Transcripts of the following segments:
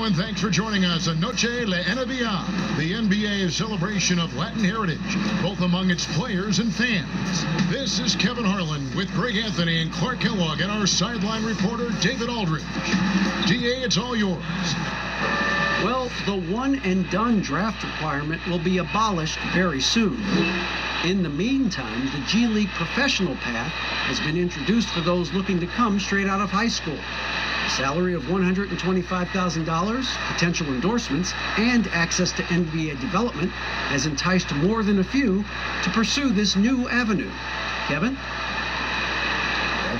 And thanks for joining us on Noche La NBA, the NBA's celebration of Latin heritage, both among its players and fans. This is Kevin Harlan with Greg Anthony and Clark Kellogg and our sideline reporter, David Aldridge. DA, it's all yours. Well, the one-and-done draft requirement will be abolished very soon. In the meantime, the G League professional path has been introduced for those looking to come straight out of high school. A salary of $125,000, potential endorsements, and access to NBA development has enticed more than a few to pursue this new avenue. Kevin?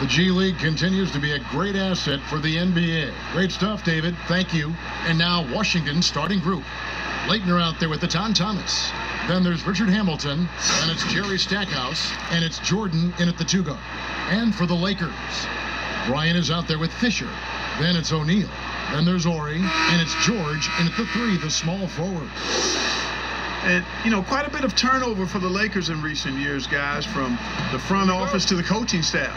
The G League continues to be a great asset for the NBA. Great stuff, David. Thank you. And now Washington's starting group. Leitner out there with the Thomas. Then there's Richard Hamilton. Then it's Jerry Stackhouse. And it's Jordan in at the 2 guard. And for the Lakers, Bryant is out there with Fisher. Then it's O'Neal. Then there's Ori. And it's George in at the 3, the small forward. And, you know, quite a bit of turnover for the Lakers in recent years, guys, from the front office to the coaching staff.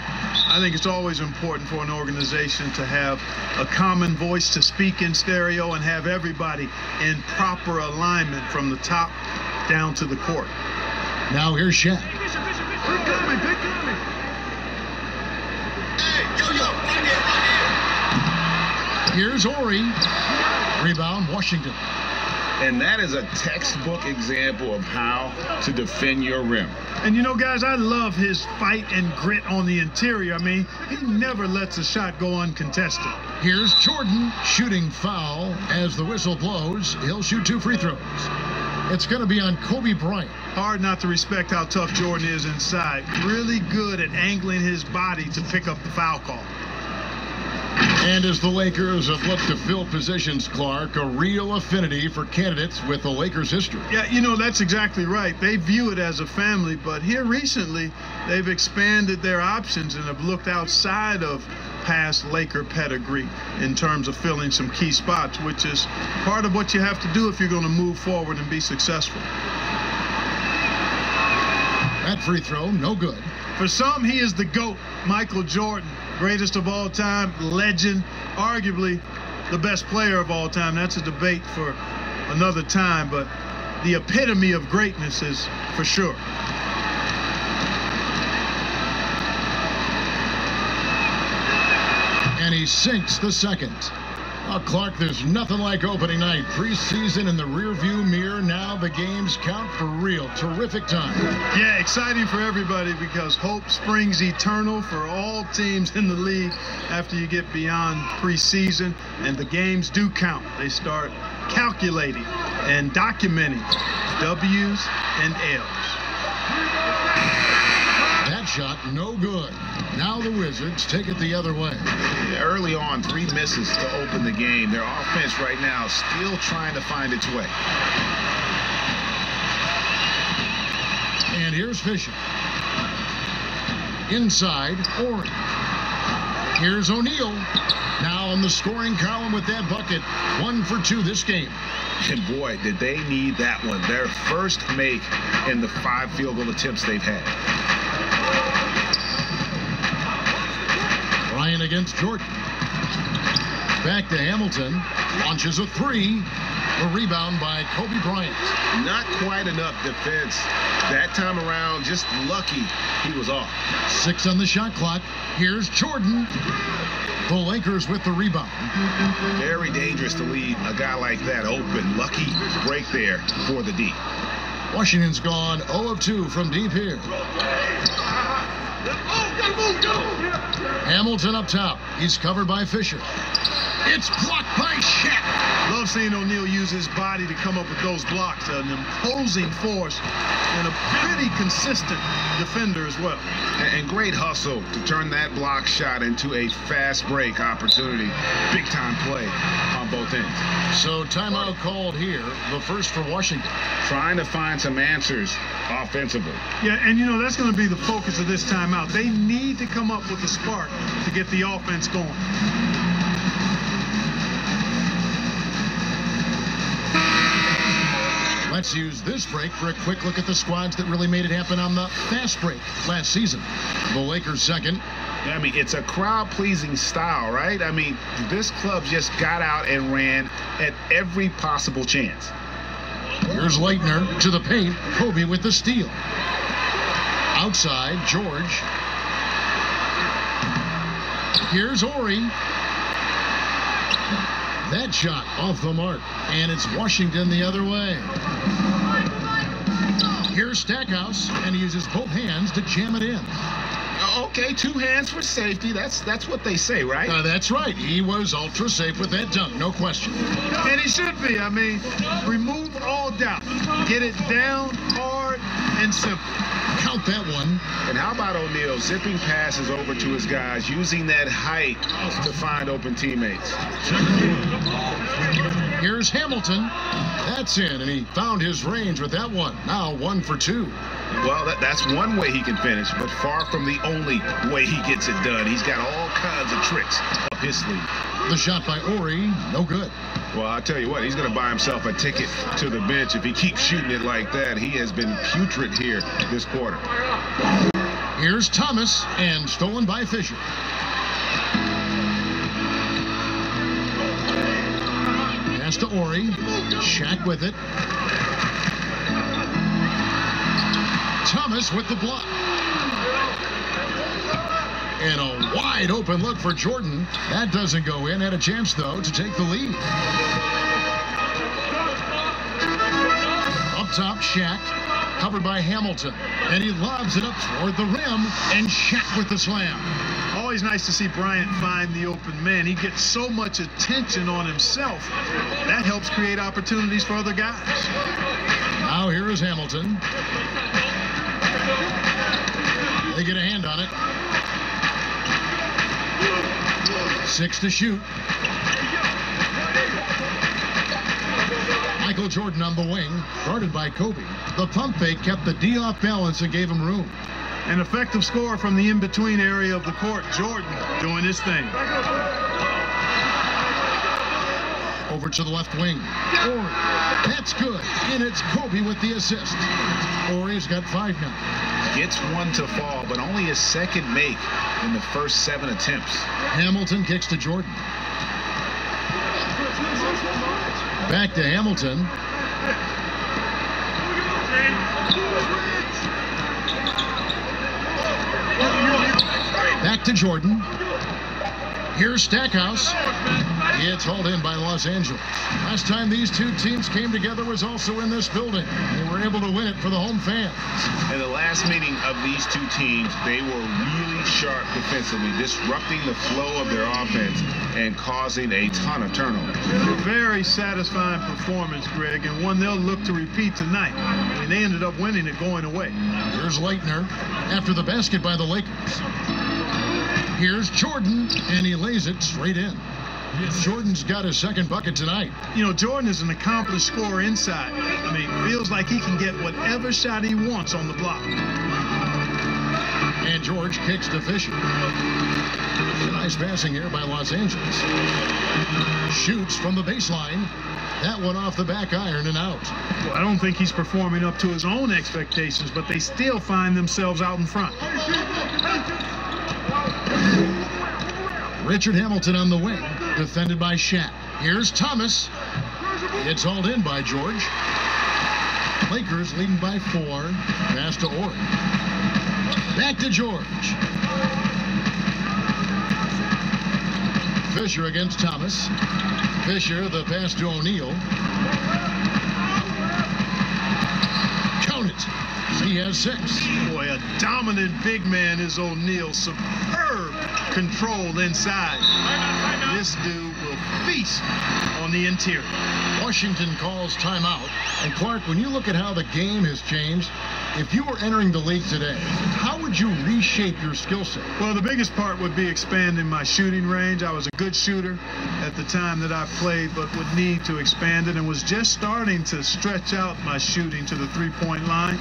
I think it's always important for an organization to have a common voice to speak in stereo and have everybody in proper alignment from the top down to the court. Now here's Shaq. Big coming, big coming. Hey, yo, right here. Here's Ori. Rebound, Washington. And that is a textbook example of how to defend your rim. And, you know, guys, I love his fight and grit on the interior. I mean, he never lets a shot go uncontested. Here's Jordan shooting foul as the whistle blows. He'll shoot 2 free throws. It's going to be on Kobe Bryant. Hard not to respect how tough Jordan is inside. Really good at angling his body to pick up the foul call. And as the Lakers have looked to fill positions, Clark, a real affinity for candidates with the Lakers history. Yeah, you know, that's exactly right. They view it as a family, but here recently, they've expanded their options and have looked outside of past Laker pedigree in terms of filling some key spots, which is part of what you have to do if you're going to move forward and be successful. That free throw, no good. For some, he is the GOAT, Michael Jordan. Greatest of all time, legend, arguably the best player of all time. That's a debate for another time, but the epitome of greatness is for sure. And he sinks the second. Oh, Clark, there's nothing like opening night. Preseason in the rearview mirror. Now the games count for real. Terrific time. Yeah, exciting for everybody because hope springs eternal for all teams in the league after you get beyond preseason. And the games do count. They start calculating and documenting W's and L's. That shot, no good. Now the Wizards take it the other way. Early on, 3 misses to open the game. Their offense right now still trying to find its way. And here's Fisher. Inside, Ori. Here's O'Neal. Now on the scoring column with that bucket. 1 for 2 this game. And boy, did they need that one. Their first make in the 5 field goal attempts they've had. Bryant against Jordan. Back to Hamilton. Launches a 3. A rebound by Kobe Bryant. Not quite enough defense that time around. Just lucky he was off. 6 on the shot clock. Here's Jordan. The Lakers with the rebound. Very dangerous to leave a guy like that open. Lucky break there for the D. Washington's gone 0 of 2 from deep here. Hamilton up top. He's covered by Fisher. It's blocked by Shaq. Love seeing O'Neal use his body to come up with those blocks. An imposing force and a pretty consistent defender as well. And great hustle to turn that block shot into a fast break opportunity. Big time play on both ends. So timeout called here, the first for Washington. Trying to find some answers offensively. Yeah, and you know, that's going to be the focus of this timeout. They need to come up with a spark to get the offense going. Let's use this break for a quick look at the squads that really made it happen on the fast break last season. The Lakers second, I mean, it's a crowd-pleasing style, right? I mean, this club just got out and ran at every possible chance. Here's Leitner to the paint. Kobe with the steal. Outside, George. Here's Ori. That shot off the mark, and it's Washington the other way. Here's Stackhouse, and he uses both hands to jam it in. Okay, 2 hands for safety. That's what they say, right? That's right. He was ultra safe with that dunk, no question. And he should be. I mean, remove all doubt. Get it down, hard, and simple. Count that one. And how about O'Neal zipping passes over to his guys, using that height to find open teammates? Here's Hamilton. That's in, and he found his range with that one. Now 1 for 2. Well, that's one way he can finish, but far from the only way he gets it done. He's got all kinds of tricks up his sleeve. The shot by Ori, no good. Well, I'll tell you what, he's going to buy himself a ticket to the bench if he keeps shooting it like that. He has been putrid here this quarter. Here's Thomas, and stolen by Fisher. Pass to Ori. Shaq with it. Thomas with the block. And a wide open look for Jordan. That doesn't go in. Had a chance, though, to take the lead. Up top, Shaq. Covered by Hamilton. And he lobs it up toward the rim. And Shaq with the slam. Always nice to see Bryant find the open man. He gets so much attention on himself. That helps create opportunities for other guys. Now here is Hamilton. They get a hand on it. 6 to shoot. Michael Jordan on the wing, guarded by Kobe. The pump fake kept the D off balance and gave him room. An effective score from the in-between area of the court. Jordan doing his thing. Over to the left wing. Ori. That's good. And it's Kobe with the assist. Ori's got 5 now. Gets one to fall, but only his second make in the first 7 attempts. Hamilton kicks to Jordan. Back to Hamilton. Back to Jordan. Here's Stackhouse. It's hauled in by Los Angeles. Last time these two teams came together was also in this building. They were able to win it for the home fans. In the last meeting of these two teams, they were really sharp defensively, disrupting the flow of their offense and causing a ton of turnovers. Very satisfying performance, Greg, and one they'll look to repeat tonight. I mean, they ended up winning it going away. Here's Leitner after the basket by the Lakers. Here's Jordan, and he lays it straight in. Jordan's got his second bucket tonight. You know, Jordan is an accomplished scorer inside. I mean, feels like he can get whatever shot he wants on the block. And George kicks to Fisher. Nice passing here by Los Angeles. Shoots from the baseline. That one off the back iron and out. Well, I don't think he's performing up to his own expectations, but they still find themselves out in front. Richard Hamilton on the wing, defended by Shaq. Here's Thomas. It's hauled in by George. Lakers leading by 4. Pass to Ori. Back to George. Fisher against Thomas. Fisher, the pass to O'Neal. Count it. He has 6. Boy, a dominant big man is O'Neal. Superb control inside. This dude will feast on the interior. Washington calls timeout. And Clark, when you look at how the game has changed, if you were entering the league today, how would you reshape your skill set? Well, the biggest part would be expanding my shooting range. I was a good shooter at the time that I played, but would need to expand it and was just starting to stretch out my shooting to the three-point line.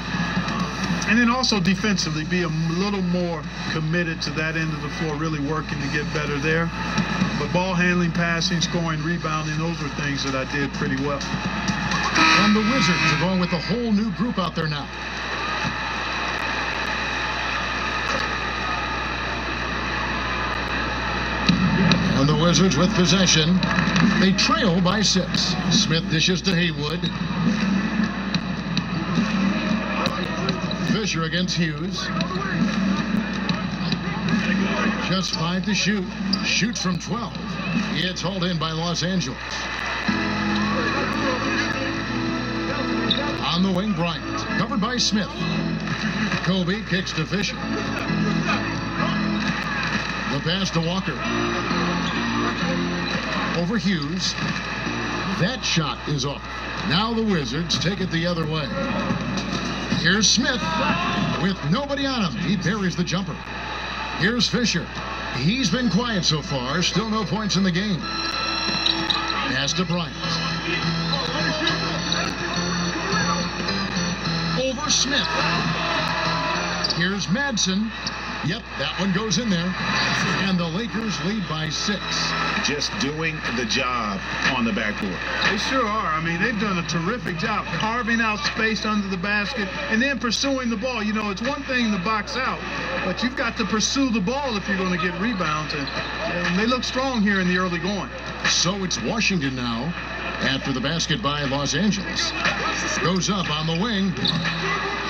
And then also defensively, be a little more committed to that end of the floor, really working to get better there. But ball handling, passing, scoring, rebounding, those were things that I did pretty well. And the Wizards are going with a whole new group out there now. Wizards with possession. They trail by 6. Smith dishes to Haywood. Fisher against Hughes. Just 5 to shoot. Shoots from 12. It's hauled in by Los Angeles. On the wing, Bryant. Covered by Smith. Kobe kicks to Fisher. The pass to Walker. Over Hughes. That shot is off. Now the Wizards take it the other way. Here's Smith with nobody on him. He parries the jumper. Here's Fisher. He's been quiet so far. Still no points in the game. Pass to Bryant. Over Smith. Here's Madsen. Yep, that one goes in there. And the Lakers lead by 6. Just doing the job on the backboard. They sure are. I mean, they've done a terrific job carving out space under the basket and then pursuing the ball. You know, it's one thing to box out, but you've got to pursue the ball if you're going to get rebounds. And they look strong here in the early going. So it's Washington now after the basket by Los Angeles. Goes up on the wing.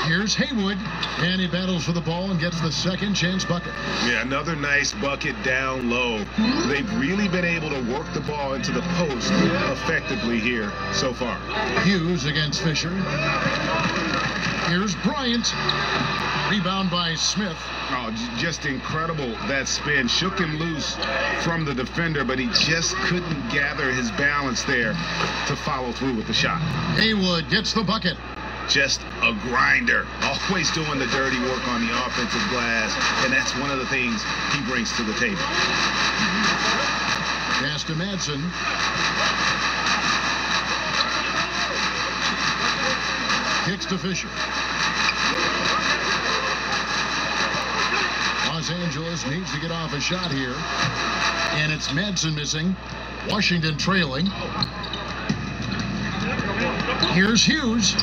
Here's Haywood, and he battles for the ball and gets the second chance bucket. Yeah, another nice bucket down low. They've really been able to work the ball into the post effectively here so far. Hughes against Fisher. Here's Bryant. Rebound by Smith. Oh, just incredible, that spin. Shook him loose from the defender, but he just couldn't gather his balance there to follow through with the shot. Haywood gets the bucket. Just a grinder, always doing the dirty work on the offensive glass, and that's one of the things he brings to the table. Pass to Madsen. Kicks to Fisher. Los Angeles needs to get off a shot here, and it's Madsen missing. Washington trailing. Here's Hughes.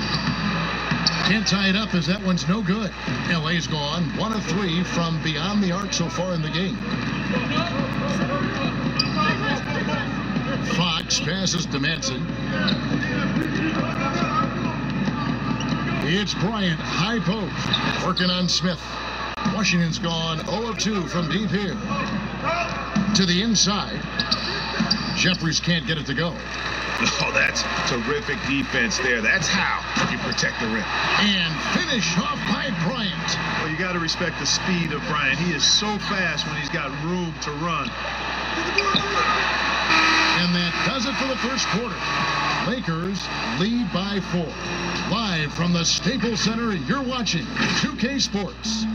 Can't tie it up as that one's no good. LA's gone 1 of 3 from beyond the arc so far in the game. Fox passes to Madsen. It's Bryant, high post, working on Smith. Washington's gone 0 of 2 from deep here. To the inside. Jeffries can't get it to go. Oh, that's terrific defense there. That's how you protect the rim. And finish off by Bryant. Well, you got to respect the speed of Bryant. He is so fast when he's got room to run. And that does it for the first quarter. Lakers lead by 4. Live from the Staples Center, you're watching 2K Sports.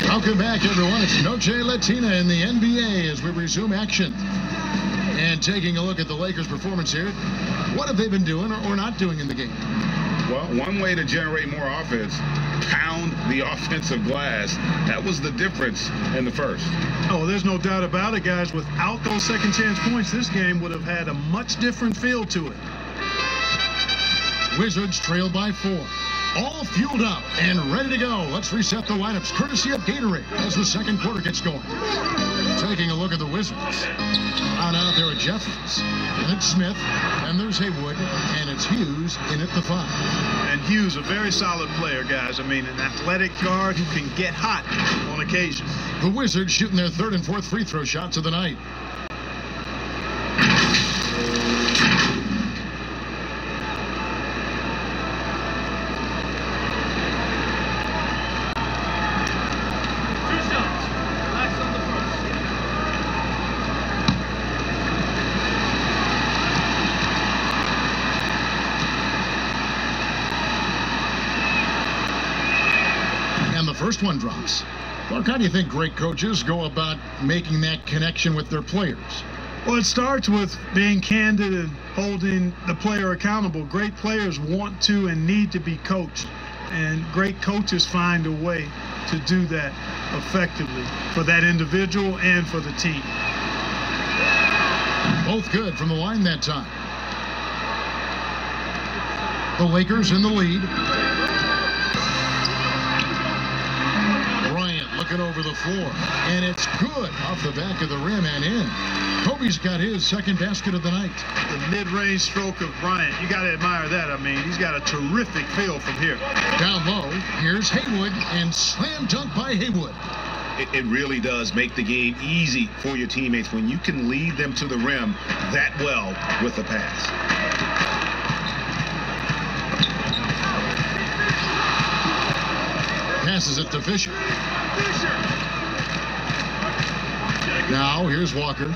Welcome back, everyone. It's Noche Latina in the NBA as we resume action. And taking a look at the Lakers' performance here, what have they been doing or not doing in the game? Well, one way to generate more offense, pound the offensive glass. That was the difference in the first. Oh, there's no doubt about it, guys. Without those second chance points, this game would have had a much different feel to it. Wizards trail by 4. All fueled up and ready to go. Let's reset the lineups courtesy of Gatorade as the second quarter gets going. Taking a look at the Wizards. On out there at Jeffries. And it's Smith. And there's Haywood. And it's Hughes in at the 5. And Hughes, a very solid player, guys. I mean, an athletic guard who can get hot on occasion. The Wizards shooting their 3rd and 4th free throw shots of the night. First one drops. Clark, how do you think great coaches go about making that connection with their players? Well, it starts with being candid and holding the player accountable. Great players want to and need to be coached, and great coaches find a way to do that effectively for that individual and for the team. Both good from the line that time. The Lakers in the lead. Bryant looking over the floor, and it's good off the back of the rim and in. Kobe's got his second basket of the night. The mid-range stroke of Bryant, you got to admire that. I mean, he's got a terrific feel from here. Down low, here's Haywood, and slam dunk by Haywood. It really does make the game easy for your teammates when you can lead them to the rim that well with a pass. Passes it to Fisher. Now here's Walker.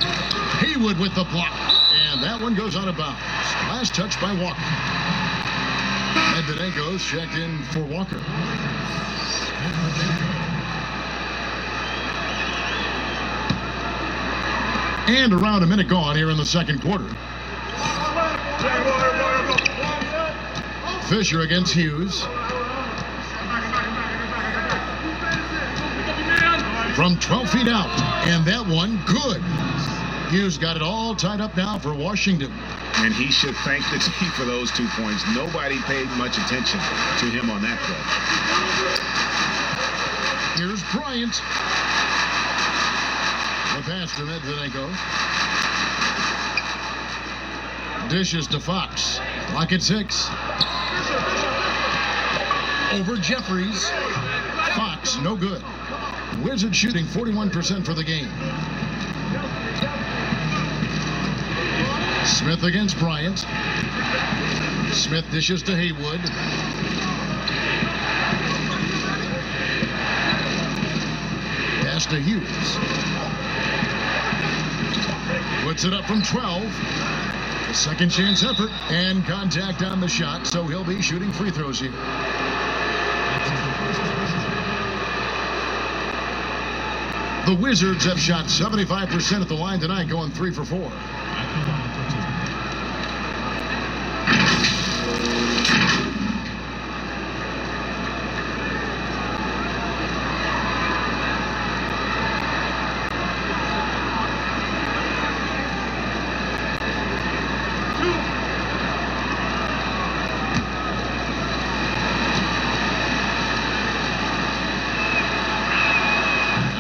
Haywood with the block, and that one goes out of bounds. Last touch by Walker. Medvedev's checked in for Walker. And around a minute gone here in the second quarter. Fisher against Hughes. From 12 feet out, and that one good. Hughes got it all tied up now for Washington. And he should thank the team for those 2 points. Nobody paid much attention to him on that play. Here's Bryant. The pass to Medvedev. Dishes to Fox. Clock at 6. Over Jeffries. Fox, no good. Wizards shooting 41% for the game. Smith against Bryant. Smith dishes to Haywood. Pass to Hughes. Puts it up from 12. A second chance effort and contact on the shot, so he'll be shooting free throws here. The Wizards have shot 75% at the line tonight, going 3 for 4.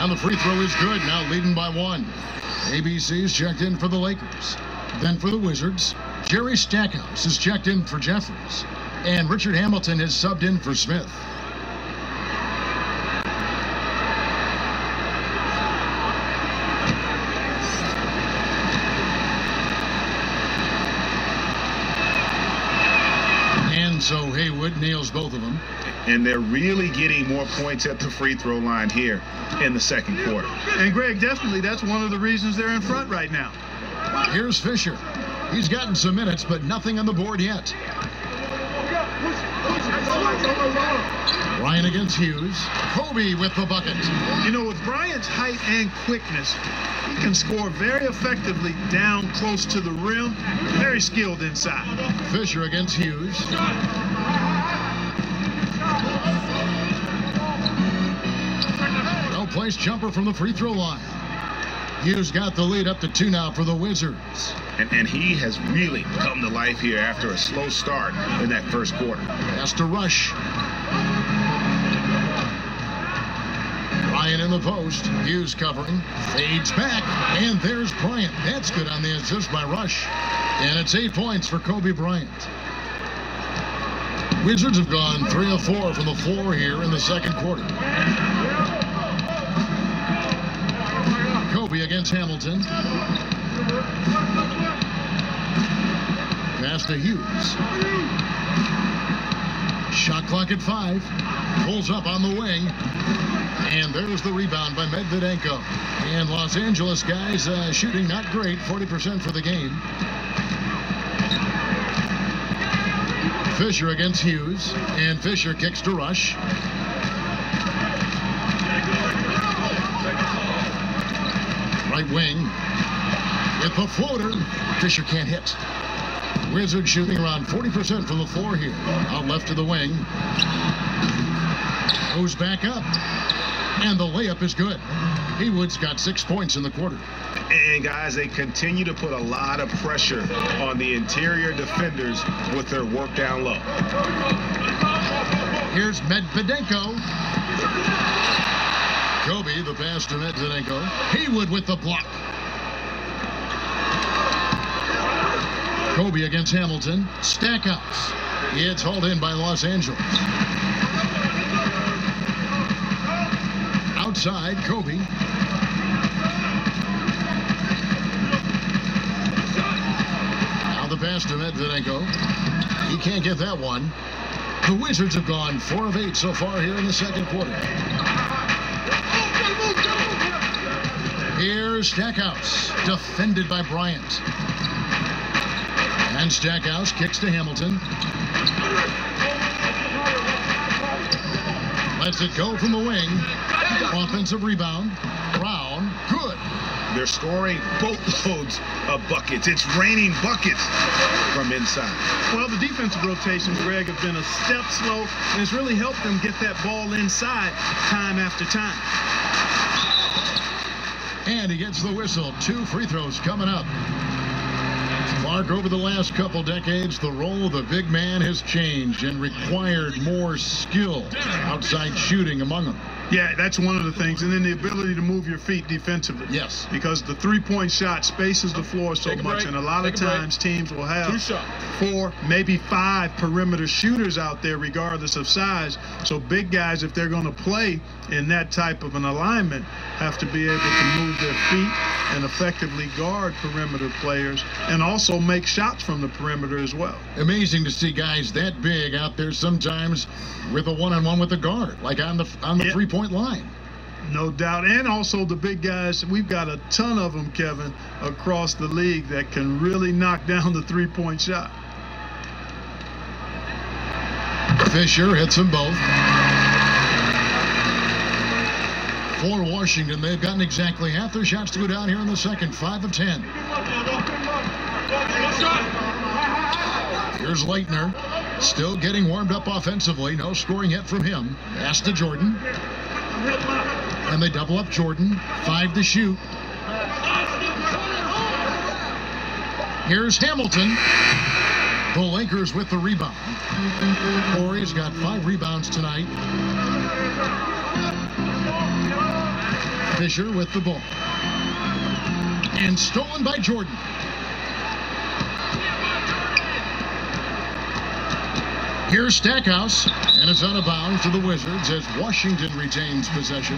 The free throw is good, now leading by 1. ABC's checked in for the Lakers. Then for the Wizards, Jerry Stackhouse is checked in for Jeffries. And Richard Hamilton is subbed in for Smith. And so Haywood nails both of them. And they're really getting more points at the free throw line here in the second quarter. And Greg, definitely that's one of the reasons they're in front right now. Here's Fisher. He's gotten some minutes, but nothing on the board yet. Bryant against Hughes. Kobe with the bucket. You know, with Bryant's height and quickness, he can score very effectively down close to the rim. Very skilled inside. Fisher against Hughes. Well-placed jumper from the free throw line. Hughes got the lead up to 2 now for the Wizards. And he has really come to life here after a slow start in that first quarter. Has to rush. Bryant in the post. Hughes covering. Fades back. And there's Bryant. That's good on the assist by Rush. And it's 8 points for Kobe Bryant. Wizards have gone 3 of 4 from the floor here in the second quarter. Kobe against Hamilton. Pass to Hughes. Shot clock at 5. Pulls up on the wing. And there's the rebound by Medvedenko. And Los Angeles guys shooting not great, 40% for the game. Fisher against Hughes. And Fisher kicks to Rush. Right wing. With the floater. Fisher can't hit. Wizards shooting around 40% from the floor here. Out left to the wing. Goes back up. And the layup is good. Haywood's got 6 points in the quarter. And guys, they continue to put a lot of pressure on the interior defenders with their work down low. Here's Medvedenko. Kobe, the pass to Medvedenko. Haywood with the block. Kobe against Hamilton. Stackhouse. It's hauled in by Los Angeles. Outside, Kobe. Now the pass to Medvedenko. He can't get that one. The Wizards have gone 4 of 8 so far here in the second quarter. Here's Stackhouse, defended by Bryant. And Stackhouse kicks to Hamilton. Lets it go from the wing. Offensive rebound. Brown, good. They're scoring boatloads of buckets. It's raining buckets from inside. Well, the defensive rotations, Greg, have been a step slow, and it's really helped them get that ball inside time after time. And he gets the whistle. 2 free throws coming up. Mark, over the last couple decades, the role of the big man has changed and required more skill outside shooting among them. Yeah, that's one of the things. And then the ability to move your feet defensively. Yes. Because the three-point shot spaces the floor so much. And a lot of times teams will have 4, maybe 5 perimeter shooters out there regardless of size. So big guys, if they're going to play in that type of an alignment, have to be able to move their feet and effectively guard perimeter players and also make shots from the perimeter as well. Amazing to see guys that big out there sometimes with a one-on-one with the guard, like on the three-point line. No doubt. And also the big guys, we've got a ton of them, Kevin, across the league that can really knock down the three-point shot. Fisher hits them both. For Washington, they've gotten exactly half their shots to go down here in the second. 5 of 10. Here's Leitner, still getting warmed up offensively. No scoring yet from him. Pass to Jordan. And they double up Jordan. 5 to shoot. Here's Hamilton. The Lakers with the rebound. Corey's got 5 rebounds tonight. Fisher with the ball. And stolen by Jordan. Here's Stackhouse, and it's out of bounds to the Wizards as Washington retains possession.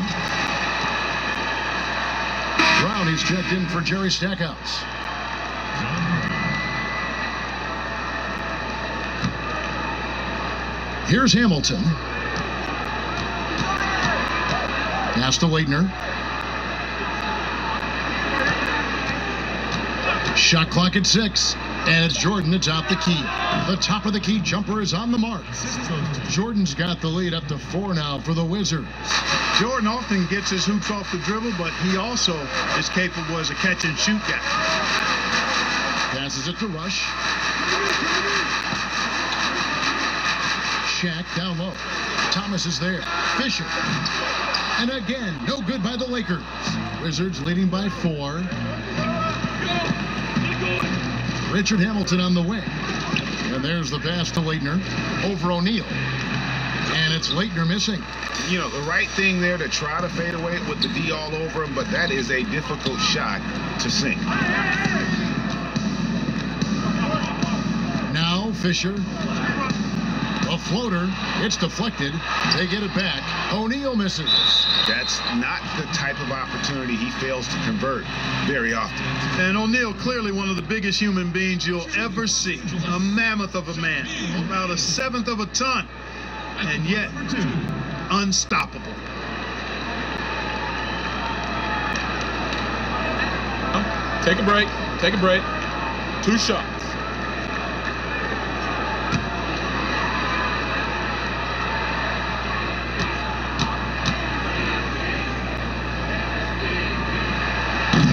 Brown is checked in for Jerry Stackhouse. Here's Hamilton. Pass to Leitner. Shot clock at 6, and it's Jordan atop the key. The top of the key jumper is on the mark. Jordan's got the lead up to 4 now for the Wizards. Jordan often gets his hoops off the dribble, but he also is capable as a catch-and-shoot guy. Passes it to Rush. Shaq down low. Thomas is there. Fisher. And again, no good by the Lakers. Wizards leading by 4. Richard Hamilton on the wing. And there's the pass to Leitner over O'Neal. And it's Leitner missing. You know, the right thing there to try to fade away with the D all over him, but that is a difficult shot to sink. Now Fisher. A floater. It's deflected. They get it back. O'Neal misses. That's not the type of opportunity he fails to convert very often. And O'Neal, clearly one of the biggest human beings you'll ever see. A mammoth of a man. About 1/7 of a ton. And yet, unstoppable. Take a break. Take a break. 2 shots.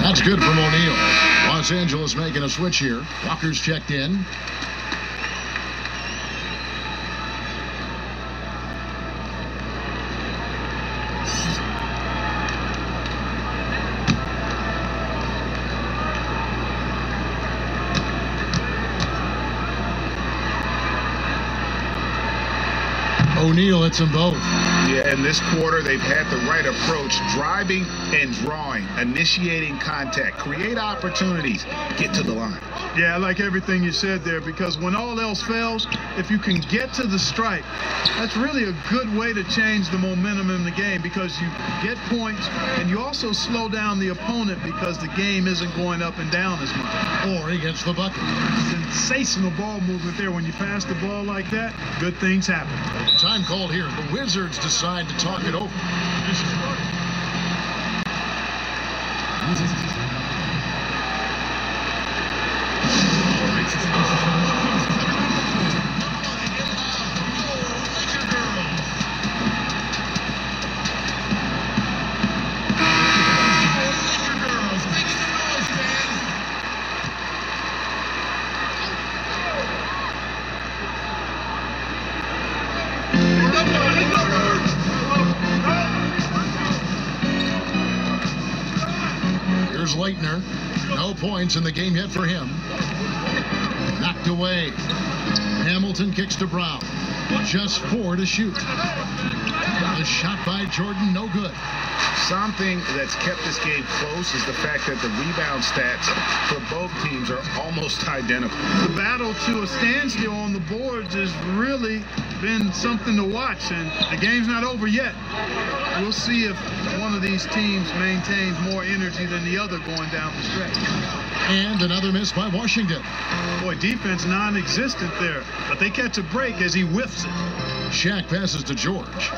That's good from O'Neal. Los Angeles making a switch here. Walker's checked in. O'Neal hits them both. Yeah, in this quarter, they've had the right approach, driving and drawing, initiating contact, create opportunities, get to the line. Yeah, I like everything you said there, because when all else fails, if you can get to the stripe, that's really a good way to change the momentum in the game, because you get points and you also slow down the opponent because the game isn't going up and down as much. Or he gets the bucket. Sensational ball movement there. When you pass the ball like that, good things happen. Time called here. The Wizards decide to talk it over. Here's Lakener. No points in the game yet for him. Knocked away. Hamilton kicks to Brown. Just 4 to shoot. The shot by Jordan, no good. Something that's kept this game close is the fact that the rebound stats for both teams are almost identical. The battle to a standstill on the boards has really been something to watch, and the game's not over yet. We'll see if one of these teams maintains more energy than the other going down the stretch. And another miss by Washington. Boy, defense non-existent there, but they catch a break as he whiffs it. Shaq passes to George.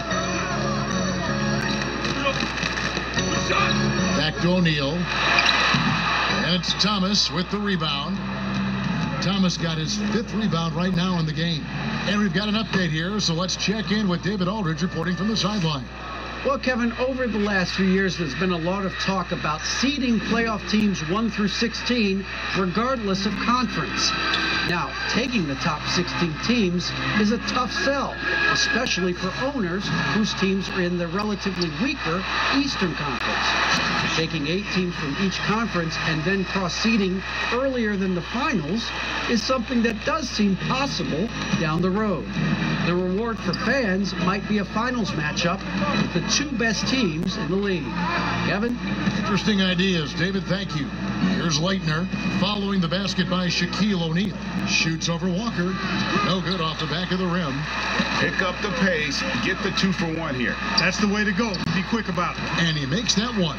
Back to O'Neal. And it's Thomas with the rebound. Thomas got his 5th rebound right now in the game. And we've got an update here, so let's check in with David Aldridge reporting from the sideline. Well, Kevin, over the last few years, there's been a lot of talk about seeding playoff teams 1 through 16, regardless of conference. Now, taking the top 16 teams is a tough sell, especially for owners whose teams are in the relatively weaker Eastern Conference. Taking 8 teams from each conference and then cross-seeding earlier than the finals is something that does seem possible down the road. The reward for fans might be a finals matchup with the 2 best teams in the league. Kevin? Interesting ideas, David. Thank you. Here's Lakener following the basket by Shaquille O'Neal. Shoots over Walker. No good off the back of the rim. Pick up the pace. Get the 2 for 1 here. That's the way to go. Be quick about it. And he makes that one.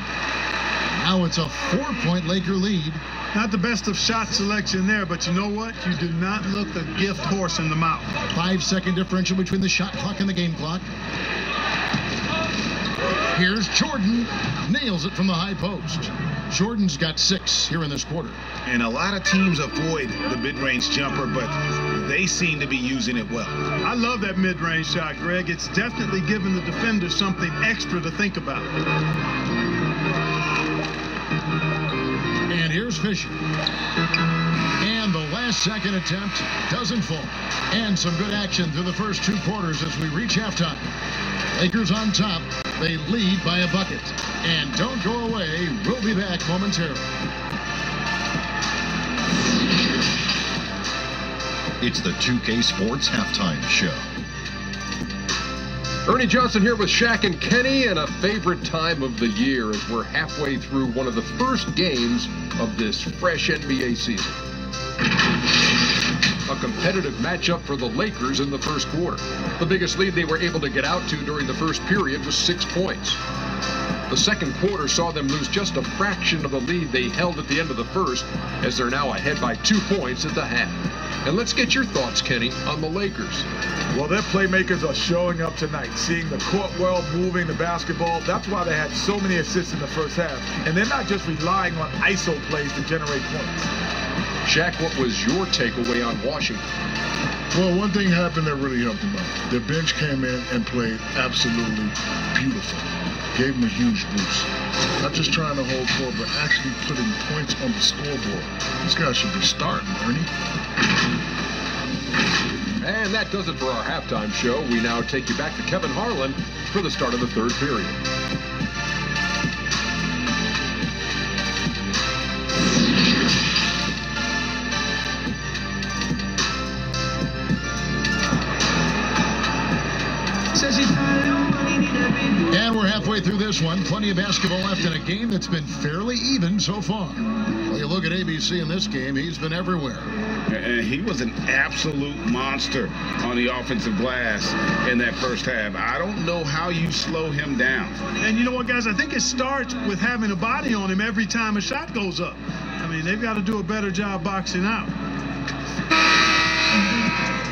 Now it's a 4-point Laker lead. Not the best of shot selection there, but you know what? You do not look the gift horse in the mouth. 5-second differential between the shot clock and the game clock. Here's Jordan. Nails it from the high post. Jordan's got 6 here in this quarter. And a lot of teams avoid the mid-range jumper, but they seem to be using it well. I love that mid-range shot, Greg. It's definitely giving the defender something extra to think about. And here's Fisher. And the last second attempt doesn't fall. And some good action through the first 2 quarters as we reach halftime. Lakers on top. They lead by a bucket. And don't go away. We'll be back momentarily. It's the 2K Sports Halftime Show. Ernie Johnson here with Shaq and Kenny, and a favorite time of the year as we're halfway through one of the first games of this fresh NBA season. A competitive matchup for the Lakers in the first quarter. The biggest lead they were able to get out to during the first period was 6 points. The second quarter saw them lose just a fraction of the lead they held at the end of the first, as they're now ahead by 2 points at the half. And let's get your thoughts, Kenny, on the Lakers. Well, their playmakers are showing up tonight, seeing the court well, moving the basketball. That's why they had so many assists in the first half. And they're not just relying on ISO plays to generate points. Shaq, what was your takeaway on Washington? Well, one thing happened that really helped them out. Their bench came in and played absolutely beautiful. Gave them a huge boost. Not just trying to hold court, but actually putting points on the scoreboard. These guys should be starting, Ernie. And that does it for our halftime show. We now take you back to Kevin Harlan for the start of the third period. And we're halfway through this one. Plenty of basketball left in a game that's been fairly even so far. Well, you look at ABC in this game, he's been everywhere. And he was an absolute monster on the offensive glass in that first half. I don't know how you slow him down. And you know what, guys? I think it starts with having a body on him every time a shot goes up. I mean, they've got to do a better job boxing out.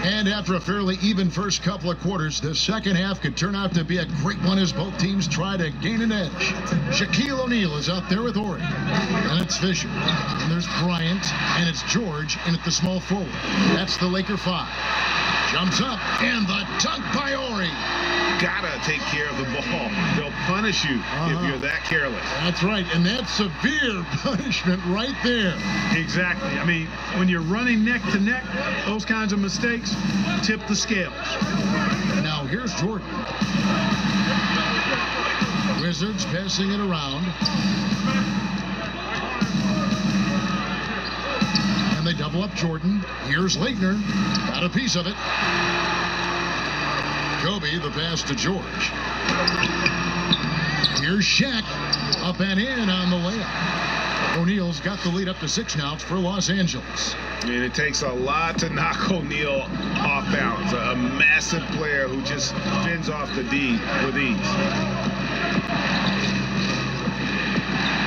And after a fairly even first couple of quarters, the second half could turn out to be a great one as both teams try to gain an edge. Shaquille O'Neal is out there with Ori. And it's Fisher. And there's Bryant. And it's George in at the small forward. That's the Laker 5. Jumps up. And the dunk by Ori. Gotta take care of the ball. They'll punish you if you're that careless. That's right. And that's severe punishment right there. Exactly. I mean, when you're running neck to neck, those kinds of mistakes tip the scales. Now here's Jordan. Wizards passing it around. And they double up Jordan. Here's Lakener. Got a piece of it. Kobe, the pass to George. Here's Shaq. Up and in on the layup. O'Neal's got the lead up to 6 now for Los Angeles. And it takes a lot to knock O'Neal off balance. A massive player who just fends off the D with ease.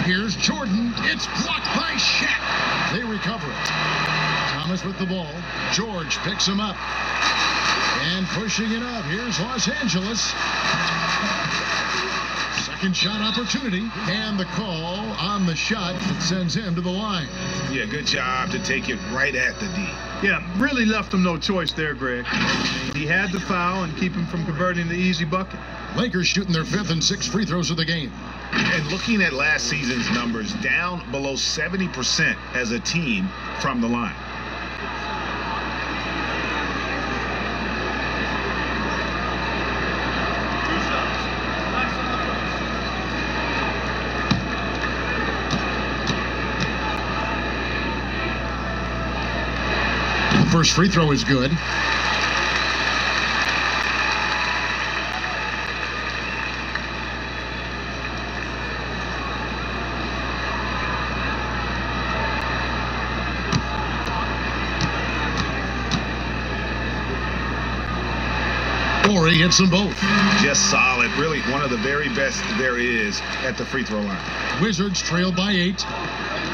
Here's Jordan. It's blocked by Shaq. They recover it. Thomas with the ball. George picks him up. And pushing it up. Here's Los Angeles. Second shot opportunity. And the call on the shot that sends him to the line. Yeah, good job to take it right at the D. Yeah, really left him no choice there, Greg. He had the foul and keep him from converting the easy bucket. Lakers shooting their 5th and 6th free throws of the game. And looking at last season's numbers, down below 70% as a team from the line. First free throw is good. Ori hits them both. Just solid. Really one of the very best there is at the free throw line. Wizards trail by 8.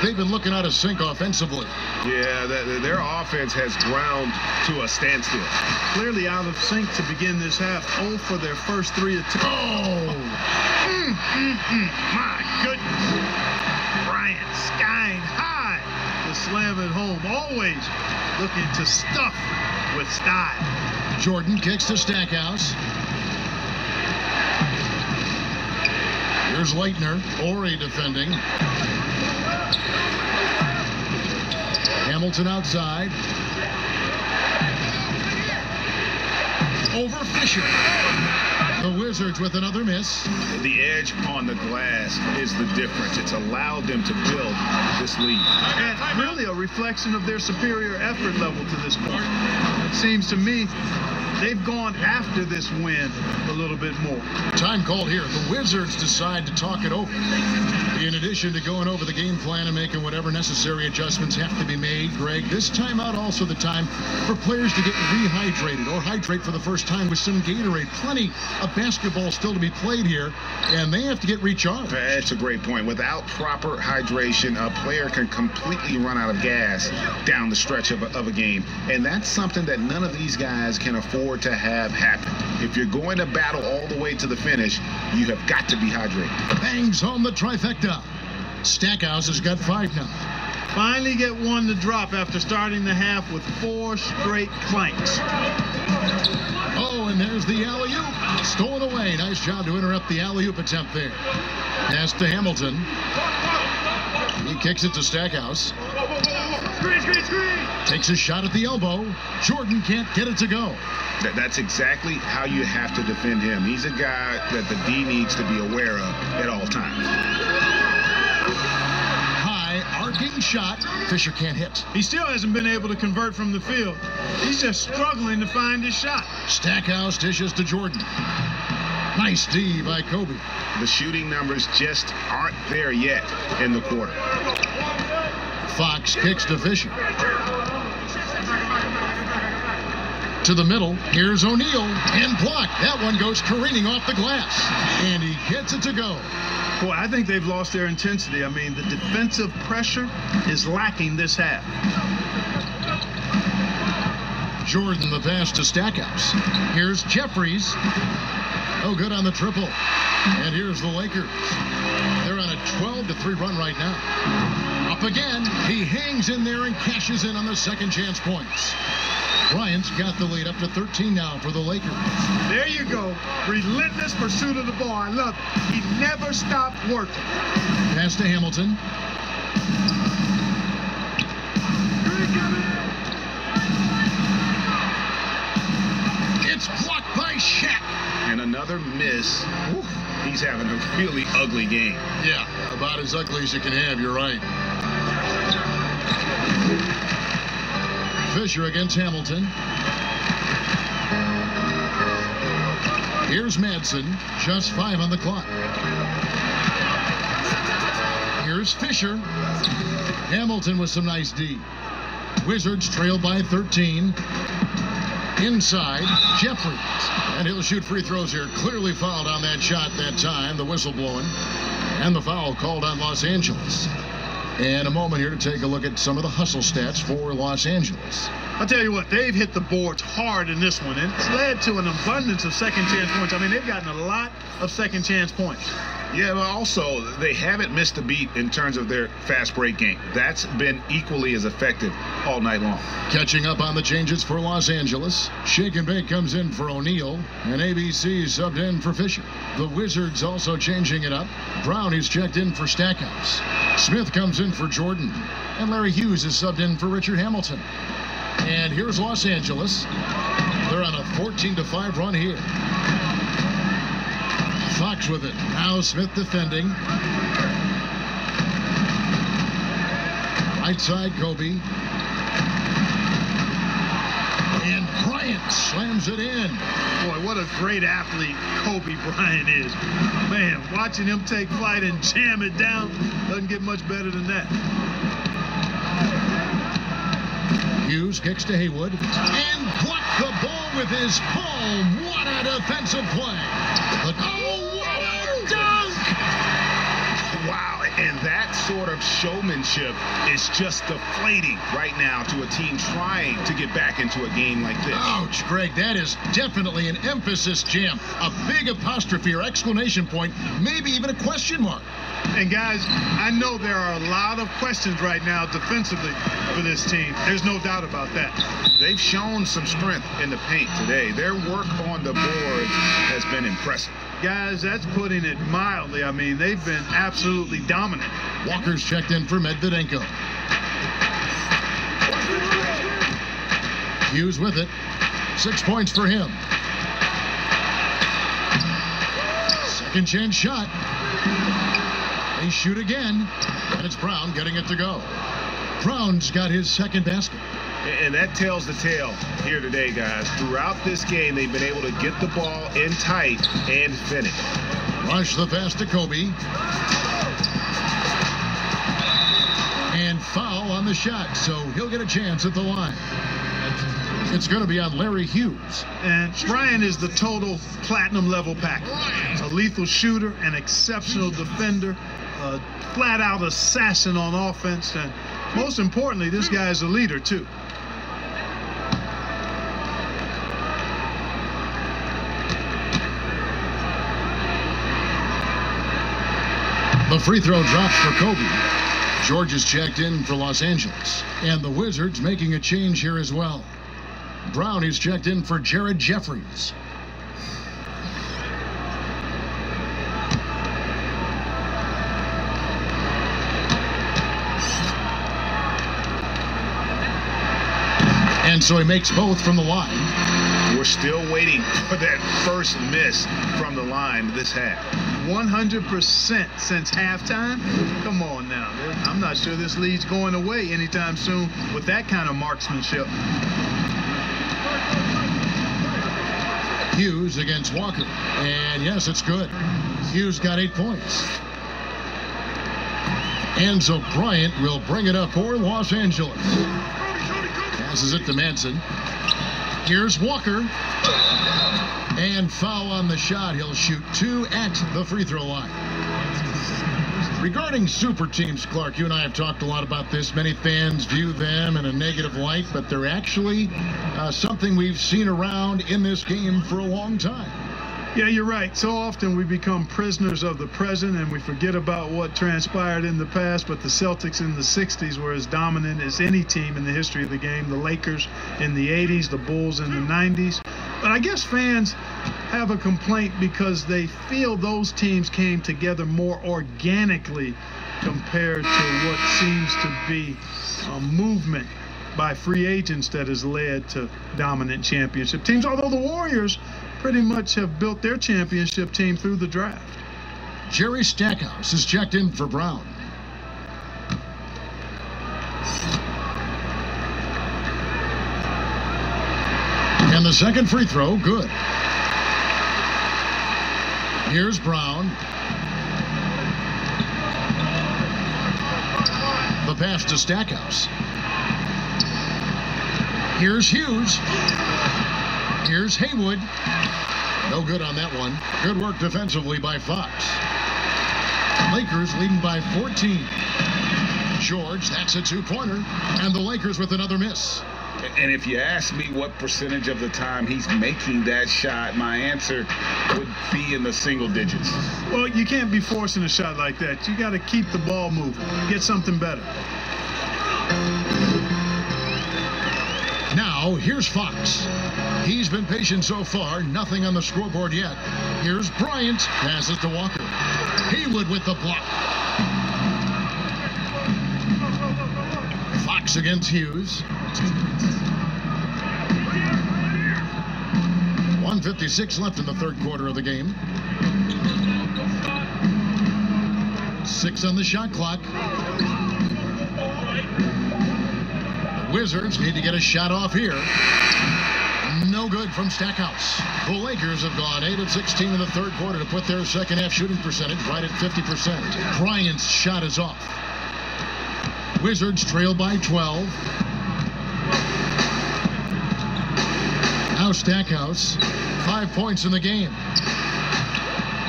They've been looking out of sync offensively. Yeah, their offense has ground to a standstill. Clearly out of sync to begin this half. 0 for their first 3 attempts. Oh! My goodness. Bryant skying high to slam it home. Always looking to stuff with style. Jordan kicks to Stackhouse. Here's Lakener. Ori defending. Hamilton outside. Over Fisher. The Wizards with another miss. The edge on the glass is the difference. It's allowed them to build this lead. And really a reflection of their superior effort level to this point. It seems to me they've gone after this win a little bit more. Time called here. The Wizards decide to talk it over. In addition to going over the game plan and making whatever necessary adjustments have to be made, Greg, this timeout also the time for players to get rehydrated or hydrate for the first time with some Gatorade. Plenty of basketball still to be played here, and they have to get recharged. That's a great point. Without proper hydration, a player can completely run out of gas down the stretch of a game, and that's something that none of these guys can afford to have happen. If you're going to battle all the way to the finish, you have got to be hydrated. Bangs home the trifecta. Stackhouse has got 5 now. finally get one to drop after starting the half with 4 straight clanks. Oh, and there's the alley-oop. Stolen away. Nice job to interrupt the alley-oop attempt there. Pass to Hamilton. He kicks it to Stackhouse. Takes a shot at the elbow. Jordan can't get it to go. That's exactly how you have to defend him. He's a guy that the D needs to be aware of at all times. High, arcing shot. Fisher can't hit. He still hasn't been able to convert from the field. He's just struggling to find his shot. Stackhouse dishes to Jordan. Nice D by Kobe. The shooting numbers just aren't there yet in the quarter. Fox kicks to Fisher. To the middle. Here's O'Neal. And blocked. That one goes careening off the glass. And he gets it to go. Boy, I think they've lost their intensity. I mean, the defensive pressure is lacking this half. Jordan the pass to Stackhouse. Here's Jeffries. Oh, good on the triple. And here's the Lakers. They're on a 12-3 run right now. Up again. He hangs in there and cashes in on the second chance points. Bryant's got the lead up to 13 now for the Lakers. There you go. Relentless pursuit of the ball. I love it. He never stopped working. Pass to Hamilton. It's blocked by Shaq. And another miss. Oof, he's having a really ugly game. Yeah, about as ugly as you can have, you're right. Fisher against Hamilton. Here's Madsen, just 5 on the clock. Here's Fisher. Hamilton with some nice D. Wizards trail by 13. Inside, Jeffries. And he'll shoot free throws here. Clearly fouled on that shot that time. The whistle blowing. And the foul called on Los Angeles. And a moment here to take a look at some of the hustle stats for Los Angeles. I'll tell you what, they've hit the boards hard in this one, and it's led to an abundance of second chance points. I mean, they've gotten a lot of second chance points. Yeah, but also, they haven't missed a beat in terms of their fast break game. That's been equally as effective all night long. Catching up on the changes for Los Angeles. Shake and Bake comes in for O'Neal, and ABC subbed in for Fisher. The Wizards also changing it up. Brown is checked in for Stackhouse. Smith comes in for Jordan, and Larry Hughes is subbed in for Richard Hamilton. And here's Los Angeles. They're on a 14-5 run here. Fox with it. Now Smith defending. Right side, Kobe. And Bryant slams it in. Boy, what a great athlete Kobe Bryant is. Man, watching him take flight and jam it down doesn't get much better than that. Hughes kicks to Haywood and blocked the ball with his palm. What a defensive play. But what a dunk! Wow, and that sort of showmanship is just deflating right now to a team trying to get back into a game like this. Ouch, Greg, that is definitely an emphasis jam. A big apostrophe or exclamation point, maybe even a question mark. And guys, I know there are a lot of questions right now defensively for this team. There's no doubt about that. They've shown some strength in the paint today. Their work on the boards has been impressive. Guys, that's putting it mildly. I mean, they've been absolutely dominant. Walker's checked in for Medvedenko. Hughes with it. 6 points for him. Second chance shot. They shoot again, and it's Brown getting it to go. Brown's got his second basket. And that tells the tale here today, guys. Throughout this game, they've been able to get the ball in tight and finish. Rush the pass to Kobe. And foul on the shot, so he'll get a chance at the line. It's going to be on Larry Hughes. And Bryant is the total platinum level package. A lethal shooter, an exceptional defender, a flat-out assassin on offense, and most importantly, this guy is a leader, too. The free throw drops for Kobe. George is checked in for Los Angeles. And the Wizards making a change here as well. Brown is checked in for Jared Jeffries. And so he makes both from the line. We're still waiting for that first miss from the line this half. 100% since halftime? Come on now. I'm not sure this lead's going away anytime soon with that kind of marksmanship. Hughes against Walker. And yes, it's good. Hughes got 8 points. And so Bryant will bring it up for Los Angeles. Passes it to Manson. Here's Walker. And foul on the shot. He'll shoot 2 at the free throw line. Regarding super teams, Clark, you and I have talked a lot about this. Many fans view them in a negative light, but they're actually something we've seen around in this game for a long time. Yeah, you're right. So often we become prisoners of the present and we forget about what transpired in the past, but the Celtics in the 60s were as dominant as any team in the history of the game. The Lakers in the 80s, the Bulls in the 90s. But I guess fans have a complaint because they feel those teams came together more organically compared to what seems to be a movement by free agents that has led to dominant championship teams, although the Warriors pretty much have built their championship team through the draft. Jerry Stackhouse is checked in for Brown. And the second free throw, good. Here's Brown. The pass to Stackhouse. Here's Hughes. Here's Haywood. No good on that one. Good work defensively by Fox. Lakers leading by 14. George, that's a 2-pointer. And the Lakers with another miss. And if you ask me what percentage of the time he's making that shot, my answer would be in the single digits. Well, you can't be forcing a shot like that. You got to keep the ball moving. Get something better. Now, here's Fox. He's been patient so far. Nothing on the scoreboard yet. Here's Bryant. Passes to Walker. Haywood with the block. Fox against Hughes. 1:56 left in the third quarter of the game. 6 on the shot clock. The Wizards need to get a shot off here. No good from Stackhouse. The Lakers have gone 8 of 16 in the third quarter to put their second half shooting percentage right at 50%. Bryant's shot is off. Wizards trail by 12. Now Stackhouse, 5 points in the game.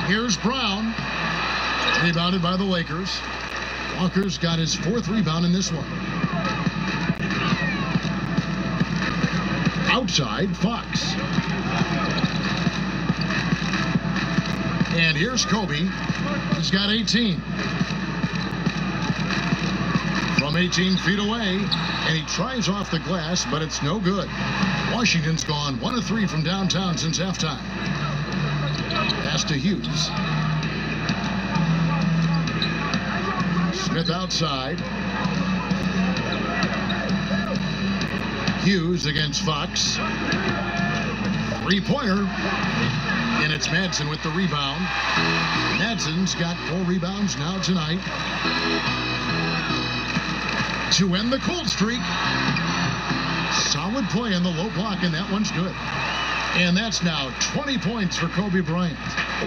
Here's Brown, rebounded by the Lakers. Walker's got his 4th rebound in this one. Outside, Fox. And here's Kobe. He's got 18. From 18 feet away, and he tries off the glass, but it's no good. Washington's gone 1 of 3 from downtown since halftime. Pass to Hughes. Smith outside. Hughes against Fox. 3-pointer. And it's Madsen with the rebound. Madsen's got 4 rebounds now tonight. To end the cold streak. Solid play on the low block, and that one's good. And that's now 20 points for Kobe Bryant.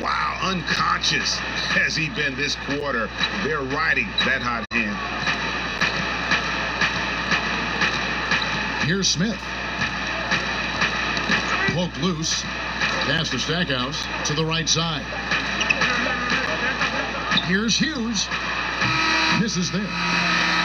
Wow, unconscious has he been this quarter. They're riding that hot hand. Here's Smith. Poked loose. Pass to Stackhouse to the right side. Here's Hughes. Misses there.